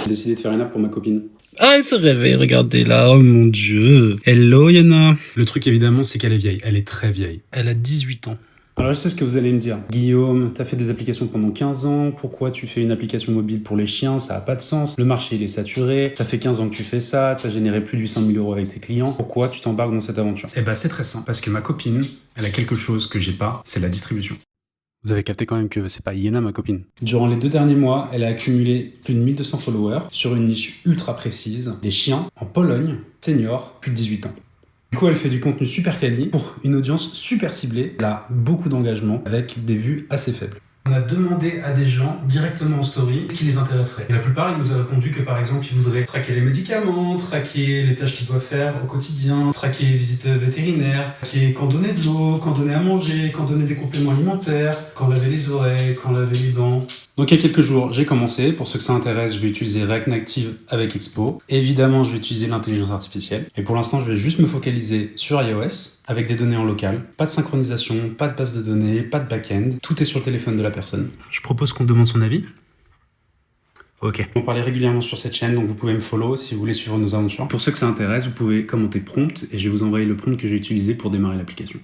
J'ai décidé de faire une app pour ma copine. Ah, elle se réveille, regardez là, oh mon dieu. Hello Yana. Le truc évidemment, c'est qu'elle est vieille. Elle est très vieille. Elle a 18 ans. Alors je sais ce que vous allez me dire. Guillaume, t'as fait des applications pendant 15 ans, pourquoi tu fais une application mobile pour les chiens? Ça a pas de sens. Le marché il est saturé, ça fait 15 ans que tu fais ça, t'as généré plus de 800 000 euros avec tes clients. Pourquoi tu t'embarques dans cette aventure? Eh ben c'est très simple, parce que ma copine, elle a quelque chose que j'ai pas, c'est la distribution. Vous avez capté quand même que c'est pas Iena ma copine. Durant les 2 derniers mois, elle a accumulé plus de 1200 followers sur une niche ultra précise, les chiens en Pologne, seniors, plus de 18 ans. Du coup, elle fait du contenu super quali pour une audience super ciblée. Elle a beaucoup d'engagement avec des vues assez faibles. On a demandé à des gens directement en story ce qui les intéresserait. Et la plupart, ils nous ont répondu que par exemple, ils voudraient traquer les médicaments, traquer les tâches qu'ils doivent faire au quotidien, traquer les visites vétérinaires, traquer quand donner de l'eau, quand donner à manger, quand donner des compléments alimentaires, quand laver les oreilles, quand laver les dents. Donc il y a quelques jours, j'ai commencé. Pour ceux que ça intéresse, je vais utiliser React Native avec Expo. Et évidemment, je vais utiliser l'intelligence artificielle. Et pour l'instant, je vais juste me focaliser sur iOS avec des données en local. Pas de synchronisation, pas de base de données, pas de back-end. Tout est sur le téléphone de la personne. Je propose qu'on demande son avis. Ok. On parlait régulièrement sur cette chaîne, donc vous pouvez me follow si vous voulez suivre nos aventures. Pour ceux que ça intéresse, vous pouvez commenter prompt et je vais vous envoyer le prompt que j'ai utilisé pour démarrer l'application.